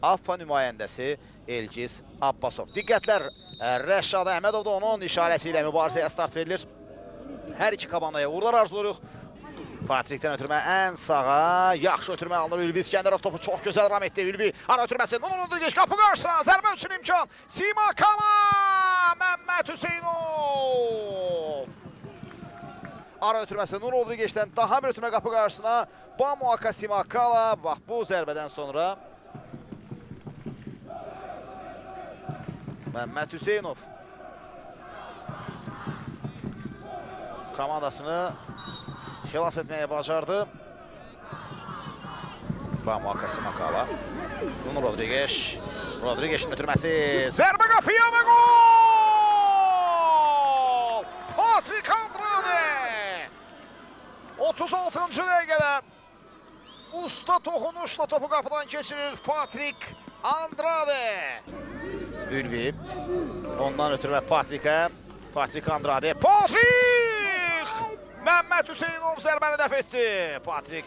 AFFA nümayəndəsi Elgiz Abbasov. Diqqətlər, Rəşad Əhmədov da onun işarəsi ilə mübarizəyə start verilir. Hər iki komandaya uğurlar arzulayırıq. Patrikdən ötürmə ən sağa, yaxşı ötürmə alınır Ülvi İskəndərov, topu çox gözəl ram etdi Ülvi. Ara ötürməsi, Nurul Rodrigeş qapı qarşısına, zərbə üçün imkan. Simakala, Məmməd Hüseynov. Ara ötürməsi Nurul Rodrigeşdən daha bir ötürmə qapı qarşısına. Bamuaka Simakala, bax bu zərbədən sonra Məmməd Hüseynov komandasını xilas etməyə bacardı. Bamuaka Simakala. Nurul Rodrigeş. Rodrigeşin ötürməsi. Zərbə qapıya və gol! Patrik Andrade! 36-cı dəqiqədə usta toxunuşla topu qapıdan keçirir Patrik Andrade. Ülvi. Ondan ötürmə Patrikə. Patrik Andrade. Patrik! Məmməd Hüseynov zərbəni dəf etdi. Patrik.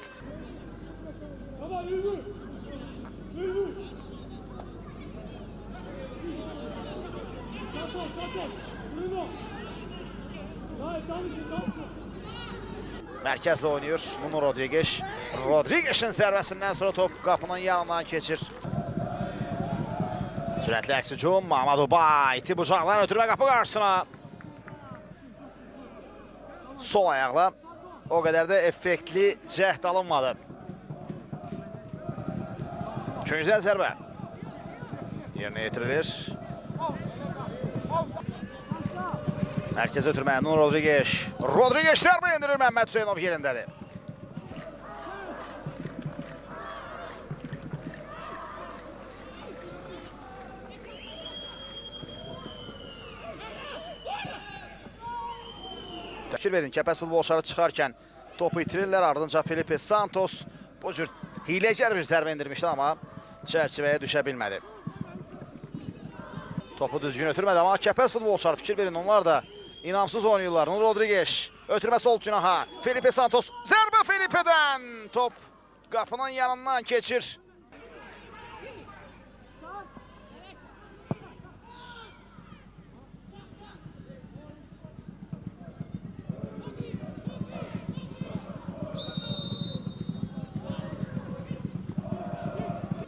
Mərkəzlə oynayır Nurul Rodrigeş. Rodrigeşin zərbəsindən sonra top qapının yanından keçir. Sürətli əks hücum. Mamadou Ba iti bucaqdan ötürmə qapı qarşısına. Sol ayaqla o qədər də effektli cəhd alınmadı. Üçüncüdən zərbə yerinə yetirilir. Mərkəzə ötürmə Nurul Rodrigeş. Rodrigeş zərbə endirir, Məmməd Hüseynov yerindədir. Fikir verin, Kəpəz futbolçuları çıxarkən topu itirirlər, ardınca Felipe Santos bu cür hiləgər bir zərbə indirmişdi, amma çərçivəyə düşə bilmədi. Topu düzgün ötürmədi, amma Kəpəz futbolçuları, fikir verin, onlar da inamsız oynayırlar. Nurul Rodrigeş, ötürmə sol cinaha, Felipe Santos, zərbə Felipe'dən, top qapının yanından keçir.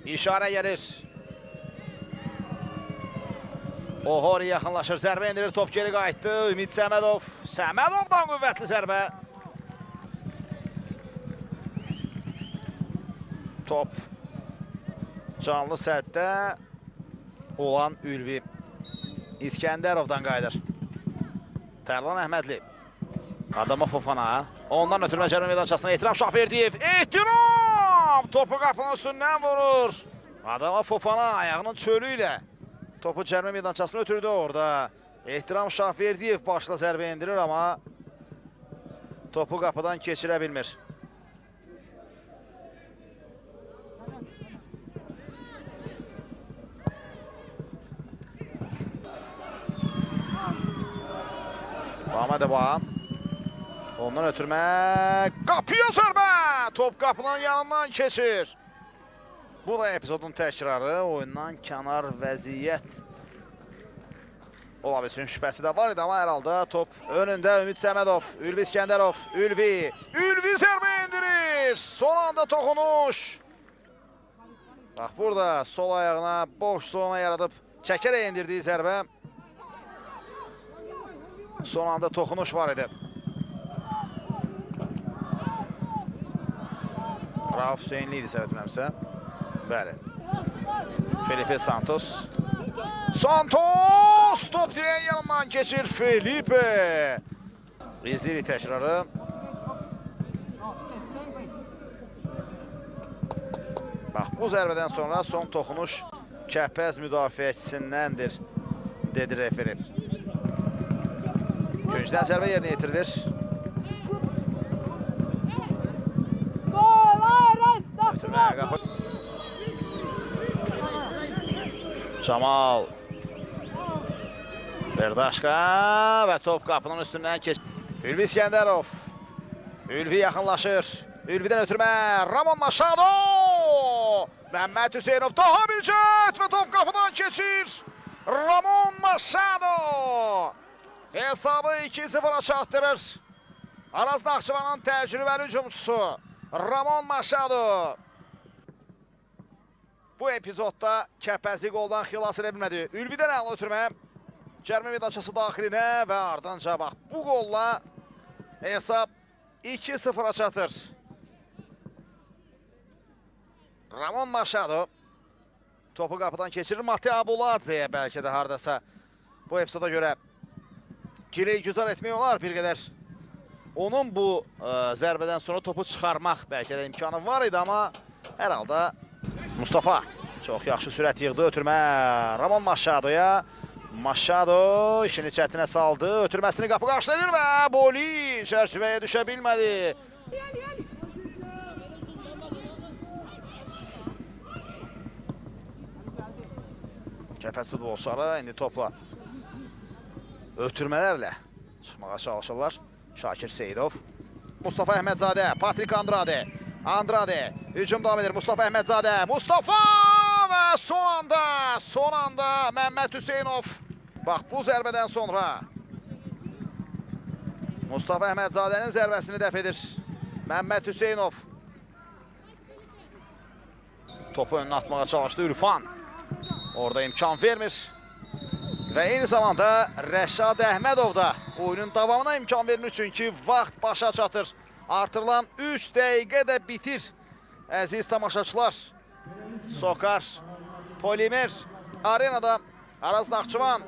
İşarə gəlir. Ohori yaxınlaşır, zərbə indirir, top geri qayıtdı. Ümid Səmədov. Səmədovdan qüvvətli zərbə. Top canlı səhətdə olan Ülvi İskəndərovdan qayıdır. Tərlan Əhmədli. Adama Fofana. Ondan ötürmə cərimə meydançasına Ehtiram Şahverdiyev. Ehtiram! Topu qapının üstündən vurur. Adama Fofana ayağının çölü ilə topu cərimə meydançasına ötürdü orada. Ehtiram Şahverdiyev başla zərbə indirir, amma topu qapıdan keçirə bilmir. Muhammed Ba. Ondan ötürmə. Qapıya zərbə! Top qapının yanından keçir. Bu da epizodun təkrarı. Oyundan kənar vəziyyət ola bilsin şübhəsi də var idi, amma hər halda top önündə Ümid Səmədov, Ülvi İskəndərov, Ülvi zərbə indirir. Son anda toxunuş. Bax burada sol ayağına boş zona yaradıb çəkərək indirdiyi zərbə. Son anda toxunuş var idi. Rauf Hüseynli idi səhv etmirəmsə. Bəli. Felipe Santos. Santos! Top direğin yanından geçir Felipe. İzleyirik təkrarı. Bax, bu zərbədən sonra son toxunuş Kəpəz müdafiəçisindəndir, dedi referi. Üçüncüdən zərbə yerinə yetirilir. Camal Berdaşqa və top qapının üstündən keçir. Ülvi İskəndərov. Ülvi yaxınlaşır. Ülvidən ötürmə. Ramon Maşado. Məhəmməd Hüseynov daha bir cət və top qapıdan keçir. Ramon Machado hesabı 2-0-a çatdırır. Araz Naxçıvanın təcrübəli hücumçusu Ramon Machado. Bu epizodda Kəpəzi qoldan xilas edə bilmədi. Ülvidən əla ötürmə. Cərmə meydançası daxilinə və ardınca bax bu qolla hesab 2-0-a çatır. Ramon Machado topu qapıdan keçirir. Mate Abuladze'yə bəlkə də hardasa bu epizoda görə gileyi güzar etmək olar bir qədər. Onun bu zərbədən sonra topu çıxarmaq bəlkə də imkanı var idi, amma hər halda Mustafa çox yaxşı sürət yığdı. Ötürmə Ramon Machado'ya. Machado işini çətinə saldı. Ötürməsini qapı qarşılayır və Boli çərçivəyə düşə bilmədi. Kəpəz futbolçuları indi topla ötürmələrlə çıxmağa çalışırlar. Şakir Seyidov, Mustafa Əhmədzadə, Patrik Andrade. Andrade hücum davam edir. Mustafa Əhmədzadə. Mustafa və son anda Məhəmməd Hüseynov. Bax bu zərbədən sonra Mustafa Əhmədzadənin zərbəsini dəf edir Məhəmməd Hüseynov. Topu önünə atmağa çalışdı Ürfan. Orada imkan vermir. Və eyni zamanda Rəşad Əhmədov da oyunun davamına imkan vermir. Çünki vaxt başa çatır. Artırılan 3 dəqiqə də bitir. Əziz tamaşaçılar. Sokar, Polimer, Arenada Araz Naxçıvan